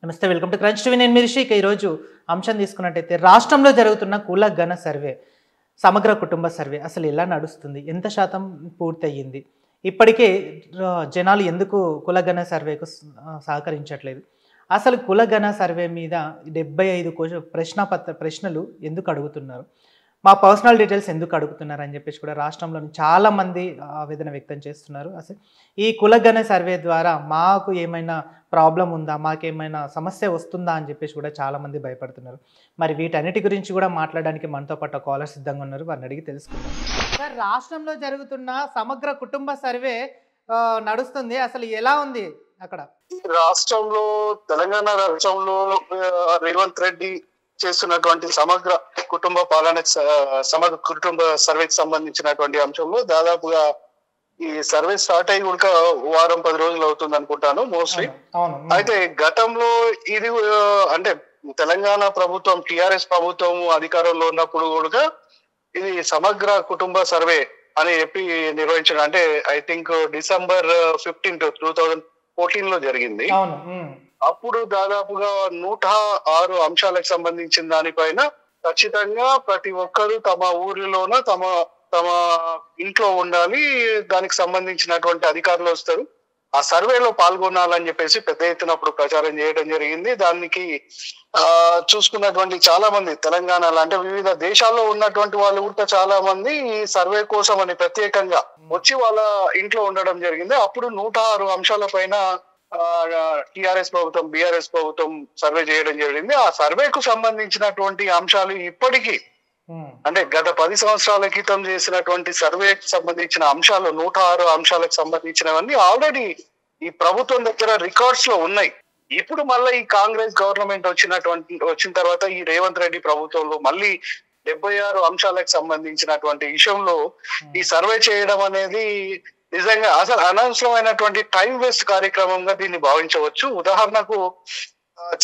నమస్తే, welcome to crunch TV. నేను మిర్షి. ఈరోజు అంశం తీసుకున్నట్టయితే రాష్ట్రంలో జరుగుతున్న కుల గణ సర్వే, సమగ్ర కుటుంబ సర్వే అసలు ఎలా నడుస్తుంది, ఎంత శాతం పూర్తయింది, ఇప్పటికే జనాలు ఎందుకు కులగణ సర్వేకు సహకరించట్లేదు, అసలు కులగణ సర్వే మీద 75 ప్రశ్నలు ఎందుకు అడుగుతున్నారు, మా పర్సనల్ డీటెయిల్స్ ఎందుకు అడుగుతున్నారు అని చెప్పేసి కూడా రాష్ట్రంలోని చాలామంది ఆవేదన వ్యక్తం చేస్తున్నారు. అసలు ఈ కులగణ సర్వే ద్వారా మాకు ఏమైనా ప్రాబ్లం ఉందా, మాకేమైనా సమస్య వస్తుందా అని చెప్పేసి కూడా చాలామంది భయపడుతున్నారు. మరి వీటన్నిటి గురించి కూడా మాట్లాడడానికి మనతో పాటు కాలర్ సిద్ధంగా ఉన్నారు, వారిని అడిగి తెలుసుకుందాం. సార్, రాష్ట్రంలో జరుగుతున్న సమగ్ర కుటుంబ సర్వే నడుస్తుంది, అసలు ఎలా ఉంది అక్కడ? రాష్ట్రంలో, తెలంగాణ రాష్ట్రంలో రేవంత్ రెడ్డి చేస్తున్నటువంటి సమగ్ర కుటుంబ పాలన, సమగ్ర కుటుంబ సర్వేకి సంబంధించినటువంటి అంశంలో దాదాపుగా ఈ సర్వే స్టార్ట్ అయ్యి కూడా వారం 10 రోజులు అవుతుంది అనుకుంటాను మోస్ట్లీ. అయితే గతంలో ఇది అంటే తెలంగాణ ప్రభుత్వం, టిఆర్ఎస్ ప్రభుత్వం అధికారంలో ఉన్నప్పుడు కూడా ఇది సమగ్ర కుటుంబ సర్వే అని చెప్పి నిర్వహించడం, అంటే ఐ థింక్ December 15, 2014 జరిగింది. అప్పుడు దాదాపుగా 106 అంశాలకు సంబంధించిన దానిపైన ఖచ్చితంగా ప్రతి ఒక్కరు తమ ఊరిలోన తమ ఇంట్లో ఉండాలి, దానికి సంబంధించినటువంటి అధికారులు వస్తారు, ఆ సర్వేలో పాల్గొనాలని చెప్పేసి పెద్ద ఎత్తున అప్పుడు ప్రచారం చేయడం జరిగింది. దానికి చూసుకున్నటువంటి చాలా మంది తెలంగాణలో, అంటే వివిధ దేశాల్లో ఉన్నటువంటి వాళ్ళు కూడా చాలా మంది ఈ సర్వే కోసం అని ప్రత్యేకంగా వచ్చి వాళ్ళ ఇంట్లో ఉండడం జరిగింది. అప్పుడు 106 అంశాల పైన టిఆర్ఎస్ ప్రభుత్వం, బిఆర్ఎస్ ప్రభుత్వం సర్వే చేయడం జరిగింది. ఆ సర్వేకు సంబంధించినటువంటి అంశాలు ఇప్పటికీ, అంటే గత 10 సంవత్సరాల క్రితం చేసినటువంటి సర్వేకి సంబంధించిన అంశాలు 106 అంశాలకు సంబంధించినవన్నీ ఆల్రెడీ ఈ ప్రభుత్వం దగ్గర రికార్డ్స్ లో ఉన్నాయి. ఇప్పుడు మళ్ళీ ఈ కాంగ్రెస్ గవర్నమెంట్ వచ్చిన తర్వాత ఈ రేవంత్ రెడ్డి ప్రభుత్వంలో మళ్ళీ 76 అంశాలకు సంబంధించినటువంటి విషయంలో ఈ సర్వే చేయడం అనేది నిజంగా అసలు అనవసరమైనటువంటి టైం వేస్ట్ కార్యక్రమంగా దీన్ని భావించవచ్చు. ఉదాహరణకు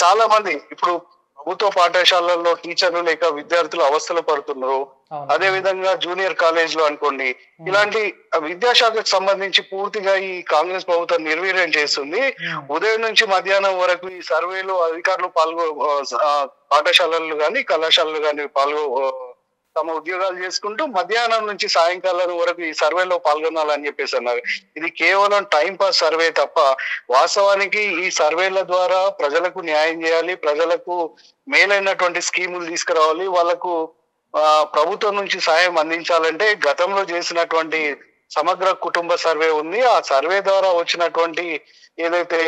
చాలా మంది ఇప్పుడు ప్రభుత్వ పాఠశాలల్లో టీచర్లు లేక విద్యార్థులు అవస్థలు పడుతున్నారు. అదే విధంగా జూనియర్ కాలేజ్ లో అనుకోండి, ఇలాంటి విద్యాశాఖకు సంబంధించి పూర్తిగా ఈ కాంగ్రెస్ ప్రభుత్వం నిర్వీర్యం చేస్తుంది. ఉదయం నుంచి మధ్యాహ్నం వరకు ఈ సర్వేలో అధికారులు పాఠశాలలు గాని కళాశాలలు గాని తమ ఉద్యోగాలు చేసుకుంటూ మధ్యాహ్నం నుంచి సాయంకాలం వరకు ఈ సర్వేలో పాల్గొనాలని చెప్పేసి అన్నారు. ఇది కేవలం టైం పాస్ సర్వే తప్ప వాస్తవానికి ఈ సర్వేల ద్వారా ప్రజలకు న్యాయం చేయాలి, ప్రజలకు మేలైనటువంటి స్కీములు తీసుకురావాలి, వాళ్ళకు ప్రభుత్వం నుంచి సాయం అందించాలంటే గతంలో చేసినటువంటి సమగ్ర కుటుంబ సర్వే ఉంది. ఆ సర్వే ద్వారా వచ్చినటువంటి ఏదైతే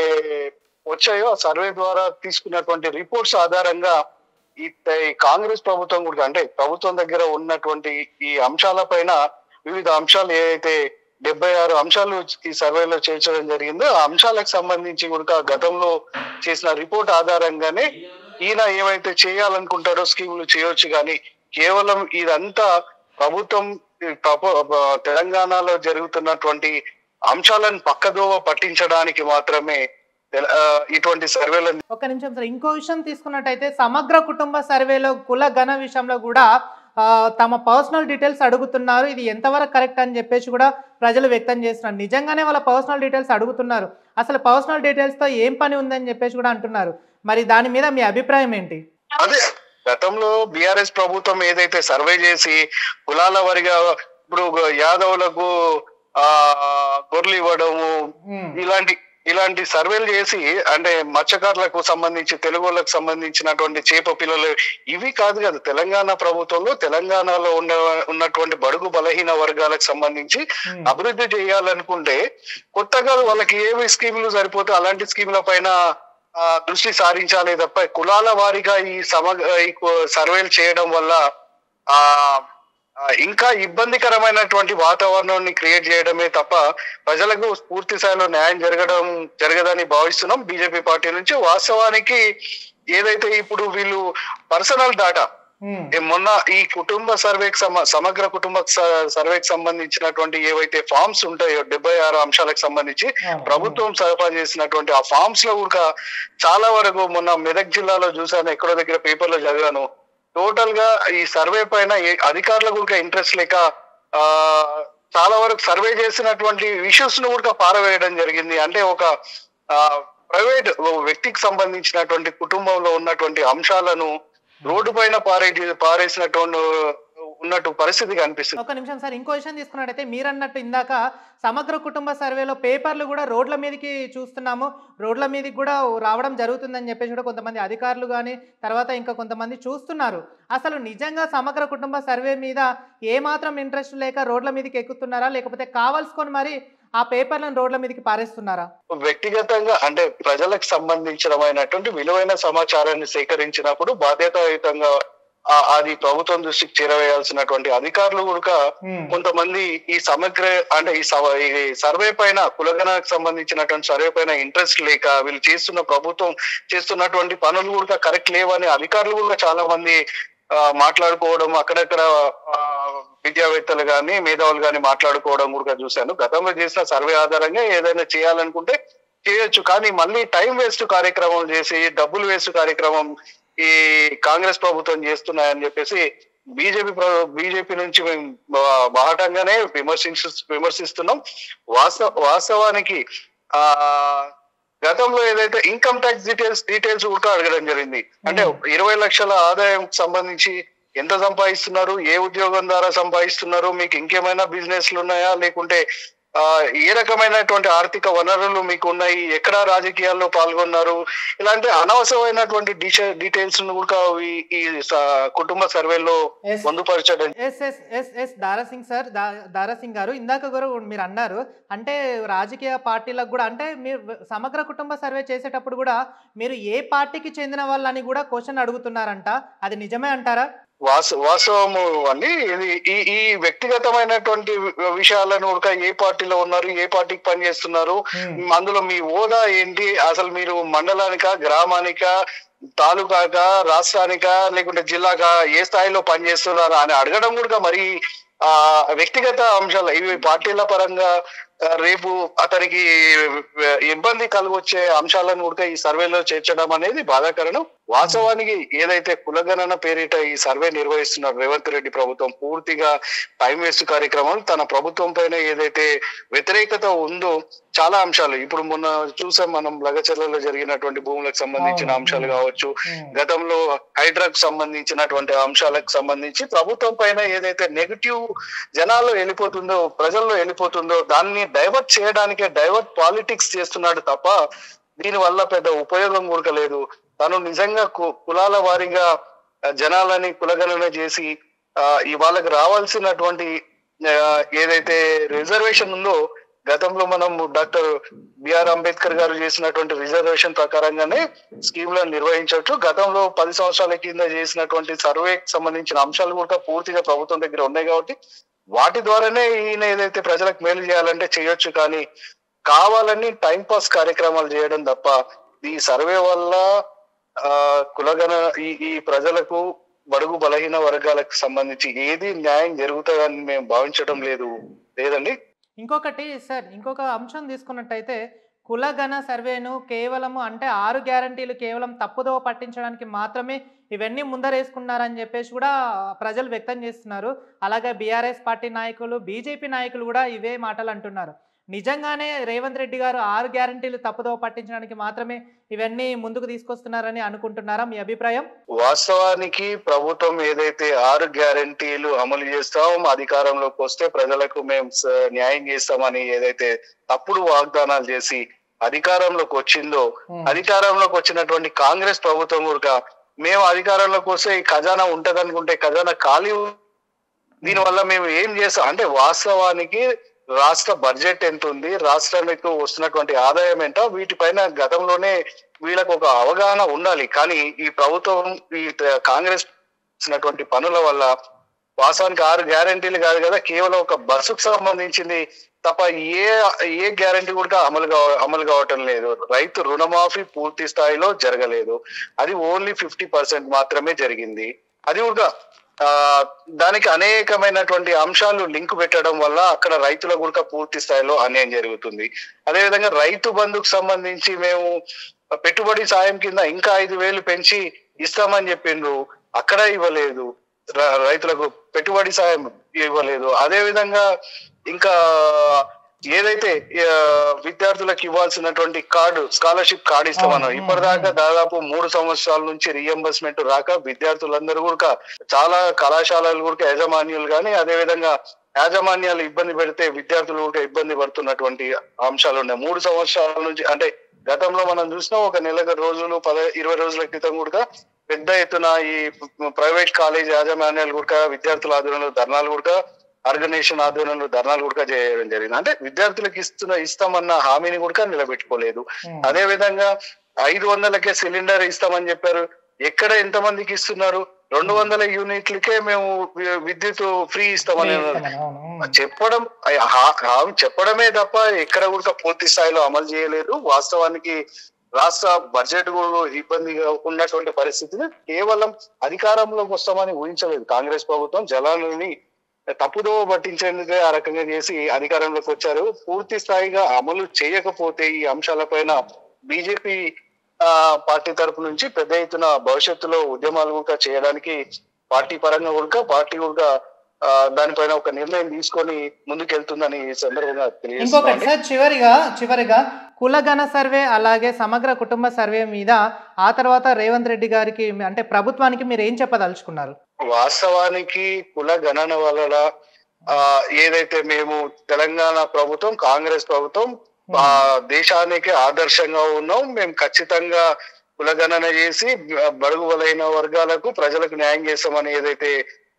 వచ్చాయో ఆ సర్వే ద్వారా తీసుకున్నటువంటి రిపోర్ట్స్ ఆధారంగా ఈ కాంగ్రెస్ ప్రభుత్వం కూడా, అంటే ప్రభుత్వం దగ్గర ఉన్నటువంటి ఈ అంశాల పైన వివిధ అంశాలు ఏదైతే 76 అంశాలు ఈ సర్వేలో చేర్చడం జరిగిందో ఆ అంశాలకు సంబంధించి కూడా గతంలో చేసిన రిపోర్ట్ ఆధారంగానే ఈయన ఏవైతే చేయాలనుకుంటారో స్కీములు చేయొచ్చు. కానీ కేవలం ఇదంతా ప్రభుత్వం తెలంగాణలో జరుగుతున్నటువంటి అంశాలను పక్కదోవ పట్టించడానికి మాత్రమే ఇటువంటి సర్వేలను. ఒక నిమిషం సార్, ఇంకో విషయం తీసుకున్నట్టయితే సమగ్ర కుటుంబ సర్వేలో కుల గణ విషయంలో కూడా తమ పర్సనల్ డీటెయిల్స్ అడుగుతున్నారు. ఇది ఎంతవరకు కరెక్ట్ అని చెప్పేసి కూడా ప్రజలు వ్యక్తం చేస్తున్నారు. నిజంగానే వాళ్ళ పర్సనల్ డీటెయిల్స్ అడుగుతున్నారు, అసలు పర్సనల్ డీటెయిల్స్ తో ఏం పని ఉందని చెప్పేసి కూడా అంటున్నారు. మరి దాని మీద మీ అభిప్రాయం ఏంటి? అదే గతంలో బిఆర్ఎస్ ప్రభుత్వం ఏదైతే సర్వే చేసి కులాల వారిగా ఇప్పుడు యాదవులకు గొర్రెలు ఇవ్వడము, ఇలాంటి సర్వేలు చేసి, అంటే మత్స్యకారులకు సంబంధించి, తెలుగు వాళ్ళకు సంబంధించినటువంటి చేప పిల్లలు ఇవి కాదు కదా. తెలంగాణ ప్రభుత్వంలో తెలంగాణలో ఉన్నటువంటి బడుగు బలహీన వర్గాలకు సంబంధించి అభివృద్ధి చేయాలనుకుంటే కొత్తగా వాళ్ళకి ఏవి స్కీములు సరిపోతే అలాంటి స్కీముల పైన దృష్టి సారించాలి తప్ప కులాల వారిగా ఈ సర్వేలు చేయడం వల్ల ఇంకా ఇబ్బందికరమైనటువంటి వాతావరణాన్ని క్రియేట్ చేయడమే తప్ప ప్రజలకు పూర్తి స్థాయిలో న్యాయం జరగదని భావిస్తున్నాం బీజేపీ పార్టీ నుంచి. వాస్తవానికి ఏదైతే ఇప్పుడు వీళ్ళు పర్సనల్ డాటా మొన్న ఈ కుటుంబ సర్వేకి సమగ్ర కుటుంబ సర్వేకి సంబంధించినటువంటి ఏవైతే ఫార్మ్స్ ఉంటాయో 76 అంశాలకు సంబంధించి ప్రభుత్వం సరఫరా చేసినటువంటి ఆ ఫార్మ్స్ లో కూడా చాలా వరకు మొన్న మెదక్ జిల్లాలో చూసాను, ఎక్కడో దగ్గర పేపర్లో చదివాను, టోటల్ గా ఈ సర్వే పైన అధికారులకు కూడా ఇంట్రెస్ట్ లేక చాలా వరకు సర్వే చేసినటువంటి ఇష్యూస్ ను కూడా పారవేయడం జరిగింది. అంటే ఒక ప్రైవేట్ వ్యక్తికి సంబంధించినటువంటి కుటుంబంలో ఉన్నటువంటి అంశాలను రోడ్డు పైన పారేసినటువంటి ఉన్నట్టు పరిస్థితి కనిపిస్తుంది. ఒక నిమిషం సార్, ఇంకో విషయం తీసుకున్నట్టయితే మీరు అన్నట్టు ఇందాక సమగ్ర కుటుంబ సర్వేలో పేపర్లు కూడా రోడ్ల మీదకి చూస్తున్నాము, రోడ్ల మీదకి కూడా రావడం జరుగుతుందని చెప్పేసి కూడా కొంతమంది అధికారులు కానీ తర్వాత ఇంకా కొంతమంది చూస్తున్నారు. అసలు నిజంగా సమగ్ర కుటుంబ సర్వే మీద ఏమాత్రం ఇంట్రెస్ట్ లేక రోడ్ల మీదకి ఎక్కుతున్నారా, లేకపోతే కావాల్సుకొని మరి ఆ పేపర్లను రోడ్ల మీదకి పారేస్తున్నారా? వ్యక్తిగతంగా అంటే ప్రజలకు సంబంధించినటువంటి విలువైన సమాచారాన్ని సేకరించినప్పుడు బాధ్యతాయుతంగా అది ప్రభుత్వం దృష్టికి చేరవేయాల్సినటువంటి అధికారులు కూడా కొంతమంది ఈ సమగ్ర అంటే ఈ సర్వే పైన కులగణకు సంబంధించినటువంటి సర్వే పైన ఇంట్రెస్ట్ లేక వీళ్ళు ప్రభుత్వం చేస్తున్నటువంటి పనులు కూడా కరెక్ట్ లేవని అధికారులు కూడా చాలా మంది మాట్లాడుకోవడం, అక్కడక్కడ విద్యావేత్తలు గాని మేధావులు గాని మాట్లాడుకోవడం కూడా చూశాను. గతంలో చేసిన సర్వే ఆధారంగా ఏదైనా చేయాలనుకుంటే చేయొచ్చు, కానీ మళ్ళీ టైం వేస్ట్ కార్యక్రమం చేసి డబ్బులు వేస్ట్ కార్యక్రమం ఈ కాంగ్రెస్ ప్రభుత్వం చేస్తున్నాయని చెప్పేసి బీజేపీ నుంచి మేము బాహటంగానే విమర్శిస్తున్నాం. వాస్తవానికి గతంలో ఏదైతే ఇన్కమ్ ట్యాక్స్ డీటెయిల్స్ కూడా అడగడం జరిగింది. అంటే 20 లక్షల ఆదాయం సంబంధించి ఎంత సంపాదిస్తున్నారు, ఏ ఉద్యోగం ద్వారా సంపాదిస్తున్నారు, మీకు ఇంకేమైనా బిజినెస్లు ఉన్నాయా, లేకుంటే ఏ రకమైనటువంటి ఆర్థిక వనరులు మీకు ఉన్నాయి, ఎక్కడ రాజకీయాల్లో పాల్గొన్నారు, ఇలాంటి అనవసరమైనటువంటి డీటెయిల్స్ కూడా ఈ కుటుంబ సర్వేలో పొందుపరచడం. దారాసింగ్ గారు, ఇందాక కూడా మీరు అన్నారు అంటే రాజకీయ పార్టీలకు కూడా అంటే మీరు సమగ్ర కుటుంబ సర్వే చేసేటప్పుడు కూడా మీరు ఏ పార్టీకి చెందిన వాళ్ళని కూడా క్వశ్చన్ అడుగుతున్నారంట, అది నిజమే అంటారా? వాస్తవము అండి. ఇది ఈ వ్యక్తిగతమైనటువంటి విషయాలను కూడా ఏ పార్టీలో ఉన్నారు, ఏ పార్టీకి పనిచేస్తున్నారు, అందులో మీ హోదా ఏంటి, అసలు మీరు మండలానికా, గ్రామానికా, తాలూకాకా, రాష్ట్రానికా, లేకుంటే జిల్లాకా, ఏ స్థాయిలో పనిచేస్తున్నారు అని అడగడం కూడా మరి వ్యక్తిగత అంశాలు. ఇవి పార్టీల పరంగా రేపు అతనికి ఇబ్బంది కలిగొచ్చే అంశాలను కూడా ఈ సర్వేలో చేర్చడం అనేది బాధాకరణం. వాస్తవానికి ఏదైతే కులగణన పేరిట ఈ సర్వే నిర్వహిస్తున్నారు రేవంత్ రెడ్డి ప్రభుత్వం, పూర్తిగా టైం వేస్ట్ కార్యక్రమం. తన ప్రభుత్వం పైన ఏదైతే వ్యతిరేకత ఉందో చాలా అంశాలు ఇప్పుడు మొన్న చూసాం మనం, లగచర్లలో జరిగినటువంటి భూములకు సంబంధించిన అంశాలు కావచ్చు, గతంలో హైడ్రాకు సంబంధించినటువంటి అంశాలకు సంబంధించి ప్రభుత్వం పైన ఏదైతే నెగిటివ్ జనాల్లో వెళ్ళిపోతుందో, ప్రజల్లో వెళ్ళిపోతుందో దాన్ని డైవర్ట్ చేయడానికే డైవర్ట్ పాలిటిక్స్ చేస్తున్నాడు తప్ప దీని వల్ల పెద్ద ఉపయోగం కూడా లేదు. తను నిజంగా కులాల వారీగా జనాలని కులగణన చేసి వాళ్ళకి రావాల్సినటువంటి ఏదైతే రిజర్వేషన్ ఉందో, గతంలో మనం డాక్టర్ బిఆర్ అంబేద్కర్ గారు చేసినటువంటి రిజర్వేషన్ ప్రకారంగానే స్కీమ్లను నిర్వహించవచ్చు. గతంలో 10 సంవత్సరాల కింద చేసినటువంటి సర్వేకి సంబంధించిన అంశాలు కూడా పూర్తిగా ప్రభుత్వం దగ్గర ఉన్నాయి కాబట్టి వాటి ద్వారానే ఈయన ఏదైతే ప్రజలకు మేలు చేయాలంటే చేయొచ్చు, కానీ కావాలని టైంపాస్ కార్యక్రమాలు చేయడం తప్ప ఈ సర్వే వల్ల కులగణ ఈ ప్రజలకు, బడుగు బలహీన వర్గాలకు సంబంధించి ఏది న్యాయం జరుగుతుందని మేము భావించడం లేదండి. ఇంకొకటి సార్, ఇంకొక అంశం తీసుకున్నట్టయితే కులగణ సర్వేను కేవలము అంటే 6 గ్యారంటీలు కేవలం తప్పుదోవ పట్టించడానికి మాత్రమే ఇవన్నీ ముందరేసుకున్నారని చెప్పేసి కూడా ప్రజలు వ్యక్తం చేస్తున్నారు. అలాగే బీఆర్ఎస్ పార్టీ నాయకులు, బీజేపీ నాయకులు కూడా ఇవే మాటలు అంటున్నారు. నిజంగానే రేవంత్ రెడ్డి గారు 6 గ్యారంటీలు తప్పుదోవ పట్టించడానికి మాత్రమే ఇవన్నీ ముందుకు తీసుకొస్తున్నారని అనుకుంటున్నారా? మీ అభిప్రాయం? వాస్తవానికి ప్రభుత్వం ఏదైతే 6 గ్యారంటీలు అమలు చేస్తాం, అధికారంలోకి వస్తే ప్రజలకు మేము న్యాయం చేస్తామని ఏదైతే తప్పుడు వాగ్దానాలు చేసి అధికారంలోకి వచ్చిందో, అధికారంలోకి వచ్చినటువంటి కాంగ్రెస్ ప్రభుత్వం కూడా మేము అధికారంలోకి వస్తే ఈ ఖజానా ఉంటది అనుకుంటే ఖజానా ఖాళీ, దీనివల్ల మేము ఏం చేస్తాం అంటే వాస్తవానికి రాష్ట్ర బడ్జెట్ ఎంత ఉంది, రాష్ట్రానికి వస్తున్నటువంటి ఆదాయం ఎంత, వీటిపైన గతంలోనే వీళ్ళకు ఒక అవగాహన ఉండాలి. కానీ ఈ ప్రభుత్వం ఈ కాంగ్రెస్ ఇచ్చినటువంటి పనుల వల్ల వాస్తవానికి 6 గ్యారంటీలు కాదు కదా, కేవలం ఒక బస్సుకు సంబంధించింది తప్ప ఏ గ్యారంటీ కూడా అమలు కావటం లేదు. రైతు రుణమాఫీ పూర్తి స్థాయిలో జరగలేదు, అది ఓన్లీ 50% మాత్రమే జరిగింది. అది కూడా దానికి అనేకమైనటువంటి అంశాలు లింక్ పెట్టడం వల్ల అక్కడ రైతుల కూడా పూర్తి స్థాయిలో అన్యాయం జరుగుతుంది. అదేవిధంగా రైతు బంధుకు సంబంధించి మేము పెట్టుబడి సాయం కింద ఇంకా 5,000 పెంచి ఇస్తామని చెప్పిండ్రు, అక్కడ ఇవ్వలేదు, రైతులకు పెట్టుబడి సాయం ఇవ్వలేదు. అదే విధంగా ఇంకా ఏదైతే విద్యార్థులకు ఇవ్వాల్సినటువంటి స్కాలర్షిప్ కార్డు ఇస్తామన్నారు. ఇప్పటిదాకా దాదాపు 3 సంవత్సరాల నుంచి రీఎంబర్స్మెంట్ రాక విద్యార్థులందరూ కూడా చాలా కళాశాలలు కూడా యాజమాన్యులు కానీ అదే విధంగా యాజమాన్యాలు ఇబ్బంది పెడితే విద్యార్థులు కూడా ఇబ్బంది పడుతున్నటువంటి అంశాలు ఉన్నాయి. 3 సంవత్సరాల నుంచి అంటే గతంలో మనం చూసినా ఒక నెల రోజులు 20 రోజుల క్రితం కూడా పెద్ద ఎత్తున ఈ ప్రైవేట్ కాలేజ్ యాజమాన్యాలు కూడా విద్యార్థుల ఆధ్వర్యంలో ధర్నాలు కూడా ఆర్గనైజేషన్ ఆధ్వర్యంలో ధర్నాలు కూడా చేయడం జరిగింది. అంటే విద్యార్థులకు ఇస్తామన్న హామీని కూడా నిలబెట్టుకోలేదు. అదే విధంగా 500కే సిలిండర్ ఇస్తామని చెప్పారు. ఎక్కడ ఎంతమందికి ఇస్తున్నారు? 200 యూనిట్లకే మేము విద్యుత్ ఫ్రీ ఇస్తామని చెప్పడమే తప్ప ఎక్కడ కూడా పూర్తి స్థాయిలో అమలు చేయలేదు. వాస్తవానికి రాష్ట్ర బడ్జెట్ ఇబ్బందిగా ఉన్నటువంటి పరిస్థితిని కేవలం అధికారంలోకి వస్తామని ఊహించలేదు కాంగ్రెస్ ప్రభుత్వం. జలాలని తప్పుదోవ పట్టించేందుకే ఆ రకంగా చేసి అధికారంలోకి వచ్చారు. పూర్తి స్థాయిగా అమలు చేయకపోతే ఈ అంశాలపైన బీజేపీ పార్టీ తరపు నుంచి పెద్ద ఎత్తున భవిష్యత్తులో ఉద్యమాలు కూడా చేయడానికి పార్టీ పరంగా కూడా పార్టీ కూడా దానిపైన ఒక నిర్ణయం తీసుకొని ముందుకెళ్తుందని ఈ సందర్భంగా ఇంకొకటి సార్, చివరిగా కులగణ సర్వే అలాగే సమగ్ర కుటుంబ సర్వే మీద ఆ తర్వాత రేవంత్ రెడ్డి గారికి అంటే ప్రభుత్వానికి మీరు ఏం చెప్పదలుచుకున్నారు? వాస్తవానికి కుల గణన వల్ల ఏదైతే మేము తెలంగాణ ప్రభుత్వం కాంగ్రెస్ ప్రభుత్వం దేశానికి ఆదర్శంగా ఉన్నాం. మేము ఖచ్చితంగా కులగణన చేసి బడుగు బలైన వర్గాలకు ప్రజలకు న్యాయం చేస్తామని ఏదైతే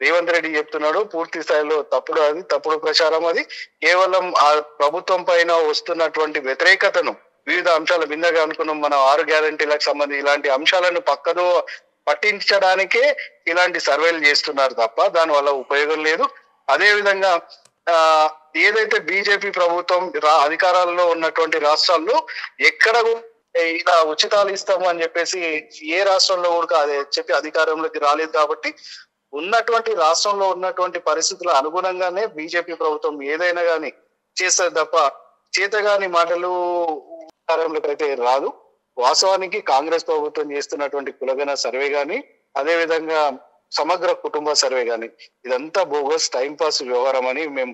రేవంత్ రెడ్డి చెప్తున్నాడు పూర్తి స్థాయిలో తప్పుడు ప్రచారం. అది కేవలం ఆ ప్రభుత్వం పైన వస్తున్నటువంటి వ్యతిరేకతను వివిధ అంశాల భిన్నగా అనుకున్నాం. మనం 6 గ్యారంటీలకు సంబంధించి ఇలాంటి అంశాలను పక్కదో పట్టించడానికే ఇలాంటి సర్వేలు చేస్తున్నారు తప్ప దానివల్ల ఉపయోగం లేదు. అదే విధంగా ఏదైతే బీజేపీ ప్రభుత్వం అధికారాల్లో ఉన్నటువంటి రాష్ట్రాల్లో ఎక్కడ ఇలా ఉచితాలు ఇస్తాము అని చెప్పేసి ఏ రాష్ట్రంలో కూడా అదే చెప్పి అధికారంలోకి రాలేదు. కాబట్టి ఉన్నటువంటి రాష్ట్రంలో ఉన్నటువంటి పరిస్థితుల అనుగుణంగానే బీజేపీ ప్రభుత్వం ఏదైనా గాని చేస్తారు తప్ప చేతగాని మాటలు అధికారంలోకి అయితే రాదు. వాస్తవానికి కాంగ్రెస్ ప్రభుత్వం చేస్తున్నటువంటి కులగణ సర్వే గాని అదే విధంగా సమగ్ర కుటుంబ సర్వే గాని ఇదంతా బోగస్ టైం పాస్ వ్యవహారం అని మేము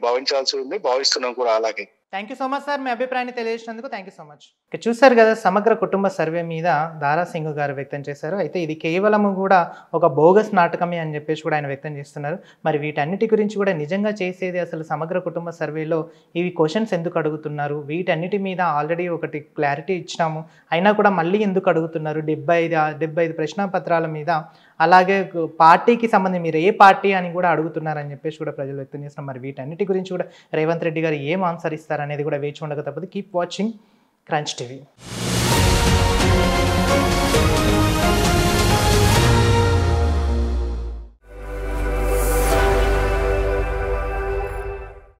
భావిస్తున్నాం కూడా. అలాగే thank you so much sir, మీ అభిప్రాయాన్ని తెలియజేసినందుకు థ్యాంక్ యూ సో మచ్. చూసారు కదా సమగ్ర కుటుంబ సర్వే మీద దారా సింగ్ గారు వ్యక్తం చేశారు. అయితే ఇది కేవలము కూడా ఒక బోగస్ నాటకమే అని చెప్పేసి కూడా ఆయన వ్యక్తం చేస్తున్నారు. మరి వీటన్నిటి గురించి కూడా నిజంగా చేసేది అసలు సమగ్ర కుటుంబ సర్వేలో ఇవి క్వశ్చన్స్ ఎందుకు అడుగుతున్నారు, వీటన్నిటి మీద ఆల్రెడీ ఒకటి క్లారిటీ ఇచ్చినాము అయినా కూడా మళ్ళీ ఎందుకు అడుగుతున్నారు, 75 ప్రశ్నపత్రాల మీద అలాగే పార్టీకి సంబంధించి మీరు ఏ పార్టీ అని కూడా అడుగుతున్నారని చెప్పేసి కూడా ప్రజలు వ్యక్తం చేస్తున్నారు. మరి వీటన్నిటి గురించి కూడా రేవంత్ రెడ్డి గారు ఏం ఆన్సర్ ఇస్తారు అనేది కూడా వేచి ఉండక తప్పదు. Keep watching crunch TV.